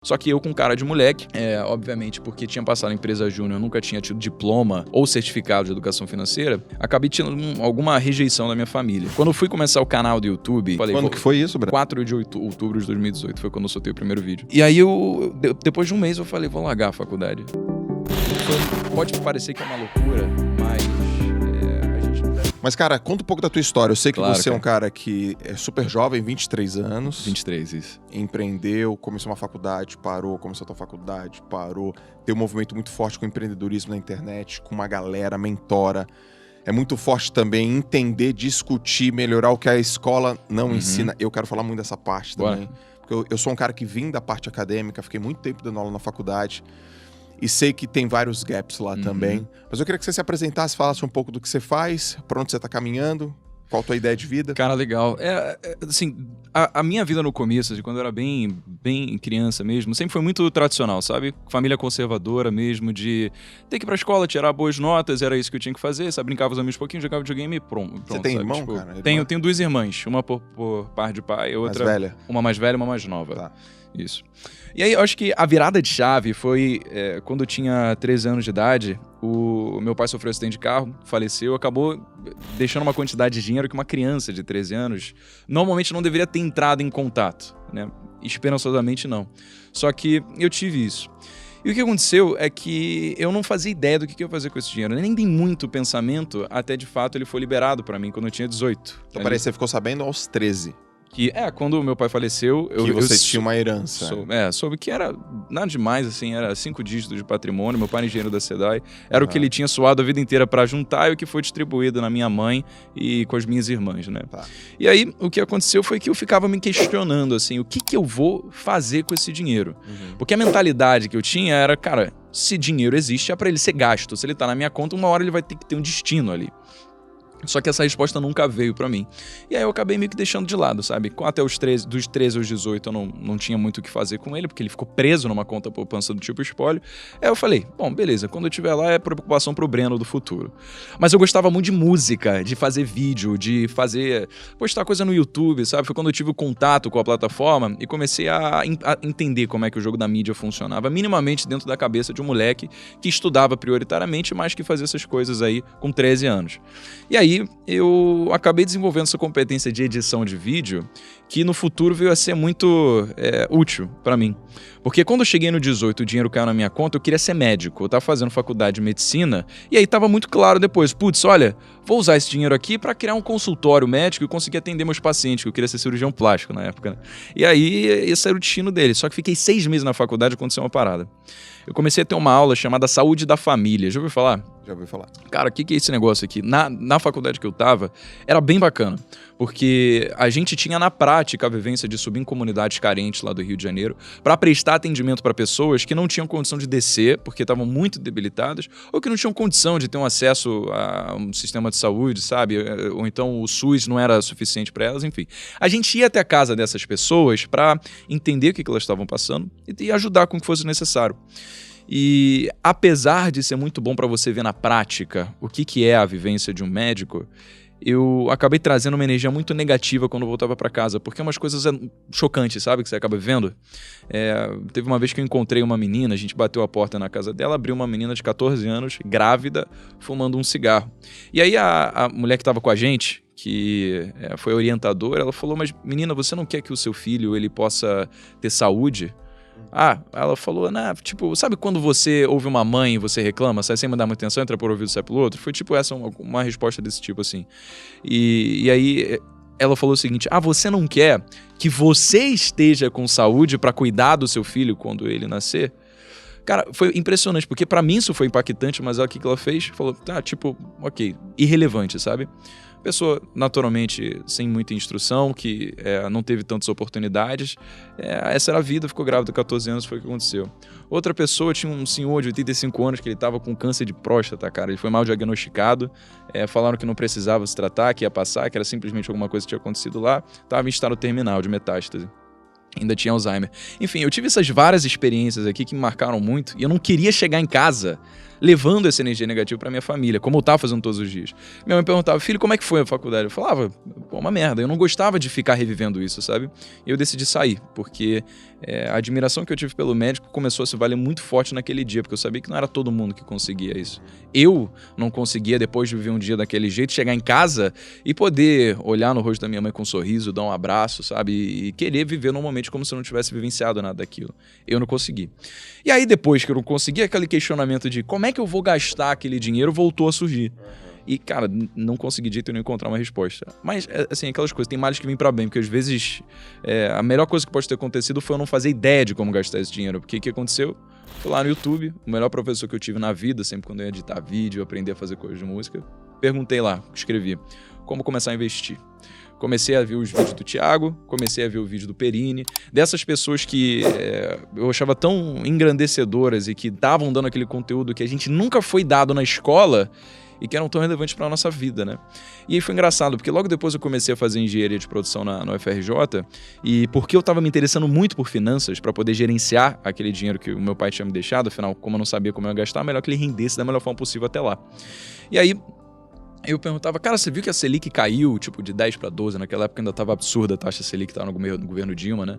Só que eu com cara de moleque, obviamente porque tinha passado na empresa júnior, nunca tinha tido diploma ou certificado de educação financeira, acabei tendo alguma rejeição da minha família. Quando eu fui começar o canal do YouTube... Quando que foi isso, Breno? 4 de outubro de 2018 foi quando eu soltei o primeiro vídeo. E aí depois de um mês eu falei, vou largar a faculdade. Pode parecer que é uma loucura, mas... Mas, cara, conta um pouco da tua história. Eu sei que Claro, você é um cara que é super jovem, 23 anos. 23, isso. Empreendeu, começou uma faculdade, parou, começou outra faculdade, parou. Tem um movimento muito forte com empreendedorismo na internet, com uma galera, mentora. É muito forte também entender, discutir, melhorar o que a escola não ensina. Eu quero falar muito dessa parte também. Porque eu sou um cara que vim da parte acadêmica, fiquei muito tempo dando aula na faculdade. E sei que tem vários gaps lá também. Mas eu queria que você se apresentasse, falasse um pouco do que você faz, pra onde você tá caminhando, qual a tua ideia de vida. Cara, legal. Assim, a minha vida no começo, de quando eu era bem criança mesmo, sempre foi muito tradicional, sabe? Família conservadora mesmo, de ter que ir pra escola, tirar boas notas, era isso que eu tinha que fazer, sabe? Brincava os amigos um pouquinho, jogava videogame e pronto. Você tem sabe? irmão, tipo, cara? Tenho 2 irmãs, uma por par de pai, outra... Mais velha? Uma mais velha e uma mais nova. Tá. Isso. E aí, eu acho que a virada de chave foi quando eu tinha 13 anos de idade, o meu pai sofreu um acidente de carro, faleceu, acabou deixando uma quantidade de dinheiro que uma criança de 13 anos normalmente não deveria ter entrado em contato, né? Esperançosamente não. Só que eu tive isso. E o que aconteceu é que eu não fazia ideia do que eu ia fazer com esse dinheiro. Eu nem dei muito pensamento até, de fato, ele foi liberado pra mim quando eu tinha 18. Então, peraí, você ficou sabendo aos 13. Que, quando o meu pai faleceu... você tinha uma herança. Soube que era nada demais, assim, era 5 dígitos de patrimônio, meu pai era engenheiro da SEDAI, era o que ele tinha suado a vida inteira pra juntar e o que foi distribuído na minha mãe e com as minhas irmãs, né? Tá. E aí, o que aconteceu foi que eu ficava me questionando, assim, o que eu vou fazer com esse dinheiro? Porque a mentalidade que eu tinha era, cara, se dinheiro existe, é pra ele ser gasto. Se ele tá na minha conta, uma hora ele vai ter que ter um destino ali. Só que essa resposta nunca veio pra mim. E aí eu acabei meio que deixando de lado, sabe? Até dos 13 aos 18 eu não tinha muito o que fazer com ele, porque ele ficou preso numa conta poupança do tipo espólio. Aí eu falei, bom, beleza, quando eu estiver lá é preocupação pro Breno do futuro. Mas eu gostava muito de música, de fazer vídeo, de postar coisa no YouTube, sabe? Foi quando eu tive o contato com a plataforma e comecei a entender como é que o jogo da mídia funcionava, minimamente dentro da cabeça de um moleque que estudava prioritariamente, mas que fazia essas coisas aí com 13 anos. E aí eu acabei desenvolvendo essa competência de edição de vídeo que no futuro veio a ser muito útil pra mim. Porque quando eu cheguei no 18 o dinheiro caiu na minha conta, eu queria ser médico. Eu tava fazendo faculdade de medicina e aí tava muito claro depois, putz, olha, vou usar esse dinheiro aqui pra criar um consultório médico e conseguir atender meus pacientes, que eu queria ser cirurgião plástico na época, né? E aí esse era o destino dele. Só que fiquei 6 meses na faculdade e aconteceu uma parada. Eu comecei a ter uma aula chamada Saúde da Família. Já ouviu falar? Já ouvi falar. Cara, o que é esse negócio aqui? Na faculdade que eu tava, era bem bacana. Porque a gente tinha na prática a vivência de subir em comunidades carentes lá do Rio de Janeiro para prestar atendimento para pessoas que não tinham condição de descer, porque estavam muito debilitadas, ou que não tinham condição de ter um acesso a um sistema de saúde, sabe? Ou então o SUS não era suficiente para elas, enfim. A gente ia até a casa dessas pessoas para entender o que elas estavam passando e ajudar com o que fosse necessário. E apesar de ser muito bom para você ver na prática o que é a vivência de um médico, eu acabei trazendo uma energia muito negativa quando eu voltava para casa, porque é umas coisas chocantes, sabe, que você acaba vivendo. Teve uma vez que eu encontrei uma menina, a gente bateu a porta na casa dela, abriu uma menina de 14 anos, grávida, fumando um cigarro. E aí a mulher que estava com a gente, que foi orientadora, ela falou, mas menina, você não quer que o seu filho ele possa ter saúde? Ela falou, tipo, sabe quando você ouve uma mãe e você reclama, sai sem mandar muita atenção, entra por ouvido, sai pelo outro? Foi tipo essa, uma resposta desse tipo, assim. E aí ela falou o seguinte, você não quer que você esteja com saúde pra cuidar do seu filho quando ele nascer? Cara, foi impressionante, porque pra mim isso foi impactante, mas o que ela fez? Falou, tipo, ok, irrelevante, sabe? Pessoa, naturalmente, sem muita instrução, que não teve tantas oportunidades. Essa era a vida, ficou grávida, 14 anos, foi o que aconteceu. Outra pessoa tinha um senhor de 85 anos que ele estava com câncer de próstata, cara. Ele foi mal diagnosticado, falaram que não precisava se tratar, que ia passar, que era simplesmente alguma coisa que tinha acontecido lá. Estava em estado terminal de metástase. Ainda tinha Alzheimer. Enfim, eu tive essas várias experiências aqui que me marcaram muito e eu não queria chegar em casa levando essa energia negativa pra minha família, como eu tava fazendo todos os dias. Minha mãe perguntava, filho, como é que foi a faculdade? Eu falava, pô, uma merda. Eu não gostava de ficar revivendo isso, sabe? E eu decidi sair, porque a admiração que eu tive pelo médico começou a se valer muito forte naquele dia, porque eu sabia que não era todo mundo que conseguia isso. Eu não conseguia, depois de viver um dia daquele jeito, chegar em casa e poder olhar no rosto da minha mãe com um sorriso, dar um abraço, sabe? E querer viver normalmente como se eu não tivesse vivenciado nada daquilo. Eu não consegui. E aí, depois que eu não consegui, aquele questionamento de como é que eu vou gastar aquele dinheiro voltou a surgir. E, cara, não consegui de jeito nenhum encontrar uma resposta. Mas, assim, aquelas coisas, tem males que vêm pra bem, porque às vezes a melhor coisa que pode ter acontecido foi eu não fazer ideia de como gastar esse dinheiro. Porque o que aconteceu? Fui lá no YouTube, o melhor professor que eu tive na vida, sempre quando eu ia editar vídeo, aprender a fazer coisas de música. Perguntei lá, escrevi, como começar a investir. Comecei a ver os vídeos do Thiago, comecei a ver o vídeo do Perini, dessas pessoas que eu achava tão engrandecedoras e que estavam dando aquele conteúdo que a gente nunca foi dado na escola e que eram tão relevantes para a nossa vida, né? E aí foi engraçado, porque logo depois eu comecei a fazer engenharia de produção na UFRJ, e porque eu estava me interessando muito por finanças, para poder gerenciar aquele dinheiro que o meu pai tinha me deixado, afinal, como eu não sabia como eu ia gastar, melhor que ele rendesse da melhor forma possível até lá. E aí eu perguntava, cara, você viu que a Selic caiu, tipo, de 10 para 12? Naquela época ainda estava absurda a taxa Selic, estava no governo Dilma, né?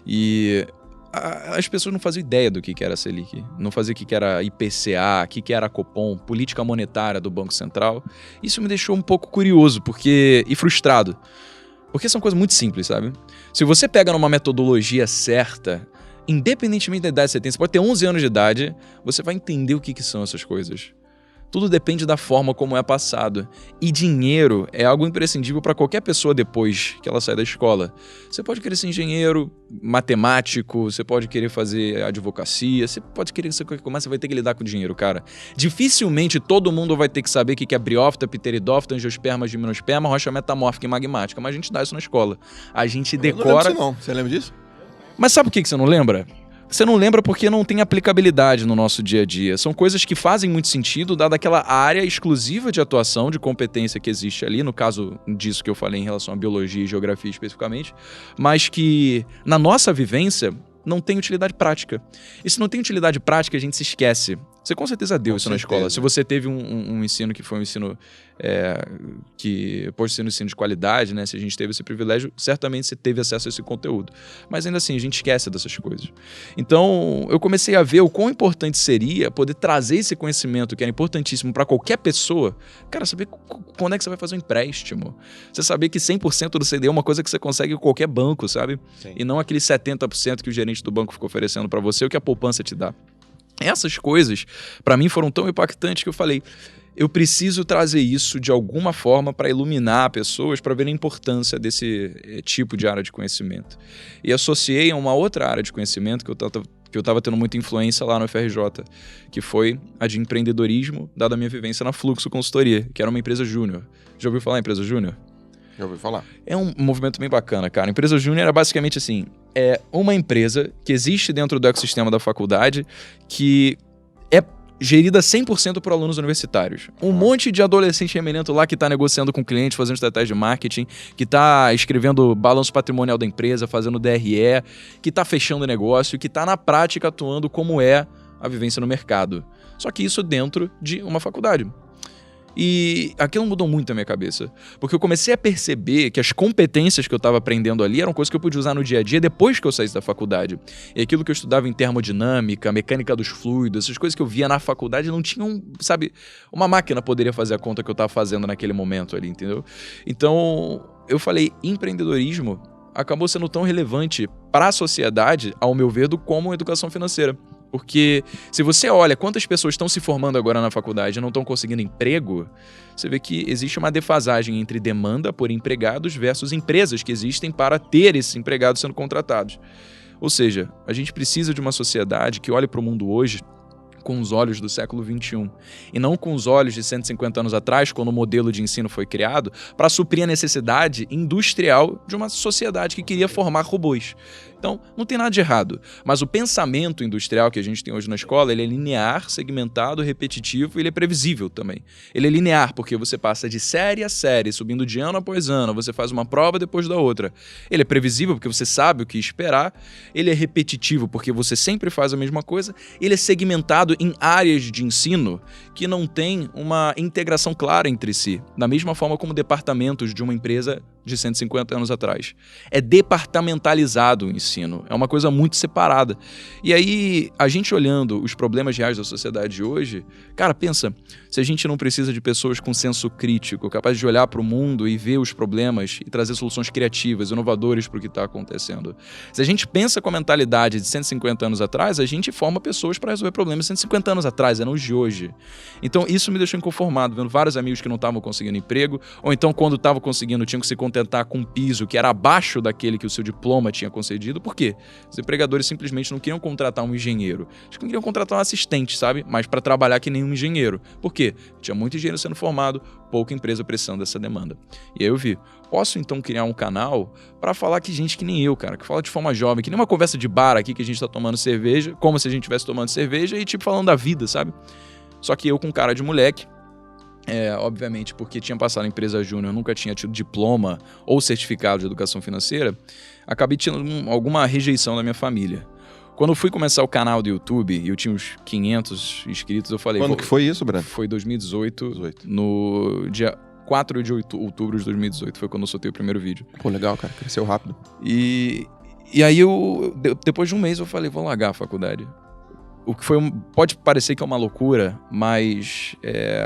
E as pessoas não faziam ideia do que era a Selic, não faziam o que era IPCA, o que era a Copom, política monetária do Banco Central. Isso me deixou um pouco curioso e frustrado, porque são coisas muito simples, sabe? Se você pega numa metodologia certa, independentemente da idade que você tem, você pode ter 11 anos de idade, você vai entender o que são essas coisas. Tudo depende da forma como é passado. E dinheiro é algo imprescindível para qualquer pessoa depois que ela sai da escola. Você pode querer ser engenheiro, matemático, você pode querer fazer advocacia, você pode querer ser qualquer coisa, mas você vai ter que lidar com dinheiro, cara. Dificilmente todo mundo vai ter que saber o que é briófita, pteridófita, angiosperma, gimnosperma, rocha metamórfica e magmática, mas a gente dá isso na escola. A gente decora... Eu não lembro disso não. Você lembra disso? Mas sabe por que você não lembra? Você não lembra porque não tem aplicabilidade no nosso dia a dia. São coisas que fazem muito sentido, dada aquela área exclusiva de atuação, de competência que existe ali, no caso disso que eu falei em relação à biologia e geografia especificamente, mas que na nossa vivência não tem utilidade prática. E se não tem utilidade prática, a gente se esquece. Você com certeza deu isso na escola. Se você teve um ensino que foi um ensino que pode ser um ensino de qualidade, né? Se a gente teve esse privilégio, certamente você teve acesso a esse conteúdo. Mas ainda assim, a gente esquece dessas coisas. Então, eu comecei a ver o quão importante seria poder trazer esse conhecimento, que era importantíssimo para qualquer pessoa. Cara, saber quando é que você vai fazer um empréstimo. Você saber que 100% do CDI é uma coisa que você consegue em qualquer banco, sabe? Sim. E não aquele 70% que o gerente do banco ficou oferecendo para você, o que a poupança te dá. Essas coisas, para mim, foram tão impactantes que eu falei, eu preciso trazer isso de alguma forma para iluminar pessoas, para ver a importância desse tipo de área de conhecimento. E associei a uma outra área de conhecimento que eu estava tendo muita influência lá no FRJ, que foi a de empreendedorismo, dada a minha vivência na Fluxo Consultoria, que era uma empresa júnior. Já ouviu falar em empresa júnior? Já ouvi falar. É um movimento bem bacana, cara. A empresa júnior é basicamente assim, é uma empresa que existe dentro do ecossistema da faculdade que é gerida 100% por alunos universitários. Um monte de adolescente eminento lá que está negociando com cliente, fazendo estratégia de marketing, que está escrevendo balanço patrimonial da empresa, fazendo DRE, que está fechando negócio, que está na prática atuando como é a vivência no mercado. Só que isso dentro de uma faculdade. E aquilo mudou muito a minha cabeça, porque eu comecei a perceber que as competências que eu estava aprendendo ali eram coisas que eu podia usar no dia a dia depois que eu saísse da faculdade. E aquilo que eu estudava em termodinâmica, mecânica dos fluidos, essas coisas que eu via na faculdade não tinham, sabe, uma máquina poderia fazer a conta que eu estava fazendo naquele momento ali, entendeu? Então, eu falei, empreendedorismo acabou sendo tão relevante para a sociedade, ao meu ver, como educação financeira. Porque se você olha quantas pessoas estão se formando agora na faculdade e não estão conseguindo emprego, você vê que existe uma defasagem entre demanda por empregados versus empresas que existem para ter esses empregados sendo contratados. Ou seja, a gente precisa de uma sociedade que olhe para o mundo hoje com os olhos do século XXI e não com os olhos de 150 anos atrás, quando o modelo de ensino foi criado, para suprir a necessidade industrial de uma sociedade que queria formar robôs. Então, não tem nada de errado. Mas o pensamento industrial que a gente tem hoje na escola, ele é linear, segmentado, repetitivo e ele é previsível também. Ele é linear, porque você passa de série a série, subindo de ano após ano, você faz uma prova depois da outra. Ele é previsível, porque você sabe o que esperar. Ele é repetitivo, porque você sempre faz a mesma coisa. Ele é segmentado em áreas de ensino que não tem uma integração clara entre si, da mesma forma como departamentos de uma empresa de 150 anos atrás. É departamentalizado o ensino, é uma coisa muito separada. E aí, a gente olhando os problemas reais da sociedade de hoje, cara, pensa, se a gente não precisa de pessoas com senso crítico, capazes de olhar para o mundo e ver os problemas e trazer soluções criativas, inovadoras para o que está acontecendo. Se a gente pensa com a mentalidade de 150 anos atrás, a gente forma pessoas para resolver problemas 150 anos atrás, não os de hoje. Então, isso me deixou inconformado, vendo vários amigos que não estavam conseguindo emprego, ou então, quando estavam conseguindo, tinham que se contentar com um piso que era abaixo daquele que o seu diploma tinha concedido. Por quê? Os empregadores simplesmente não queriam contratar um engenheiro. Eles não queriam contratar um assistente, sabe? Mas para trabalhar que nem um engenheiro. Por quê? Tinha muito engenheiro sendo formado, pouca empresa precisando dessa demanda. E aí eu vi, posso então criar um canal para falar que gente que nem eu, cara, que fala de forma jovem, que nem uma conversa de bar aqui que a gente tá tomando cerveja, como se a gente estivesse tomando cerveja e tipo falando da vida, sabe? Só que eu com cara de moleque, obviamente porque tinha passado em empresa júnior, nunca tinha tido diploma ou certificado de educação financeira, acabei tendo alguma rejeição da minha família. Quando eu fui começar o canal do YouTube e eu tinha uns 500 inscritos, eu falei... Quando que foi isso, Breno? Foi 2018, no dia 4 de outubro de 2018, foi quando eu soltei o primeiro vídeo. Pô, legal, cara, cresceu rápido. E aí depois de um mês eu falei, vou largar a faculdade. O que pode parecer que é uma loucura, mas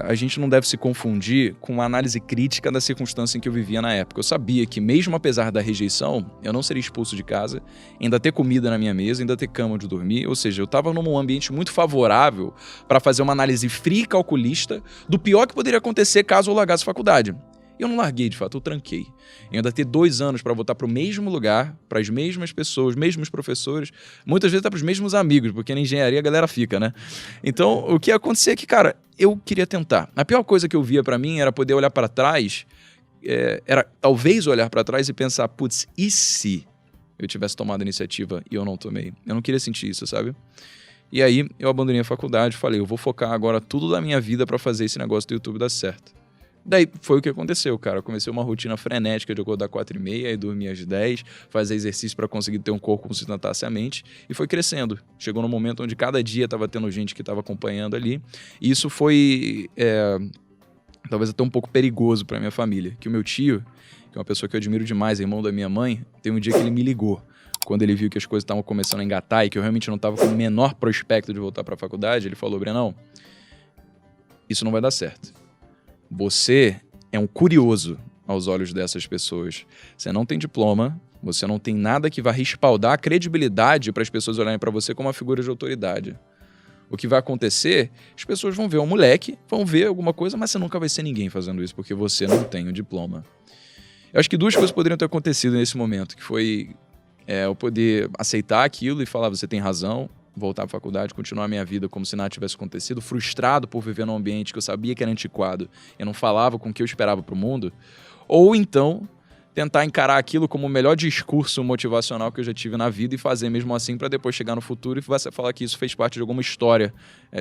a gente não deve se confundir com a análise crítica da circunstância em que eu vivia na época. Eu sabia que, mesmo apesar da rejeição, eu não seria expulso de casa, ainda ter comida na minha mesa, ainda ter cama onde dormir. Ou seja, eu estava num ambiente muito favorável para fazer uma análise fria e calculista do pior que poderia acontecer caso eu largasse a faculdade. Eu não larguei, de fato, eu tranquei. Eu ainda ter 2 anos para voltar para o mesmo lugar, para as mesmas pessoas, mesmos professores, muitas vezes até para os mesmos amigos, porque na engenharia a galera fica, né? Então, o que ia acontecer é que, cara, eu queria tentar. A pior coisa que eu via para mim era poder olhar para trás, era talvez olhar para trás e pensar, putz, e se eu tivesse tomado a iniciativa e eu não tomei? Eu não queria sentir isso, sabe? E aí, eu abandonei a faculdade, falei, eu vou focar agora tudo da minha vida para fazer esse negócio do YouTube dar certo. Daí foi o que aconteceu, cara. Eu comecei uma rotina frenética de acordar 4h30 e dormir às 10, fazer exercício para conseguir ter um corpo que sustentasse a mente, e foi crescendo. Chegou num momento onde cada dia estava tendo gente que estava acompanhando ali, e isso foi talvez até um pouco perigoso para minha família, que o meu tio, que é uma pessoa que eu admiro demais, irmão da minha mãe, tem um dia que ele me ligou, quando ele viu que as coisas estavam começando a engatar e que eu realmente não estava com o menor prospecto de voltar para a faculdade, ele falou, Brenão, isso não vai dar certo. Você é um curioso aos olhos dessas pessoas. Você não tem diploma, você não tem nada que vá respaldar a credibilidade para as pessoas olharem para você como uma figura de autoridade. O que vai acontecer, as pessoas vão ver um moleque, vão ver alguma coisa, mas você nunca vai ser ninguém fazendo isso, porque você não tem o diploma. Eu acho que 2 coisas poderiam ter acontecido nesse momento, que foi eu poder aceitar aquilo e falar, você tem razão, voltar à faculdade, continuar a minha vida como se nada tivesse acontecido, frustrado por viver num ambiente que eu sabia que era antiquado, eu não falava com o que eu esperava para o mundo, ou então tentar encarar aquilo como o melhor discurso motivacional que eu já tive na vida e fazer mesmo assim para depois chegar no futuro e você falar que isso fez parte de alguma história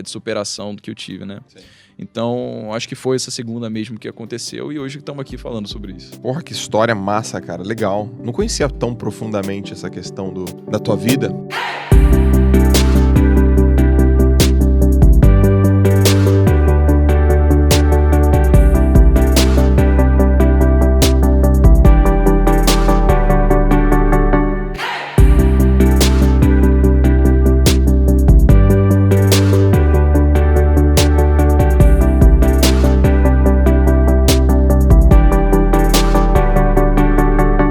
de superação do que eu tive, né? Sim. Então, acho que foi essa segunda mesmo que aconteceu e hoje estamos aqui falando sobre isso. Porra, que história massa, cara. Legal. Não conhecia tão profundamente essa questão da tua vida.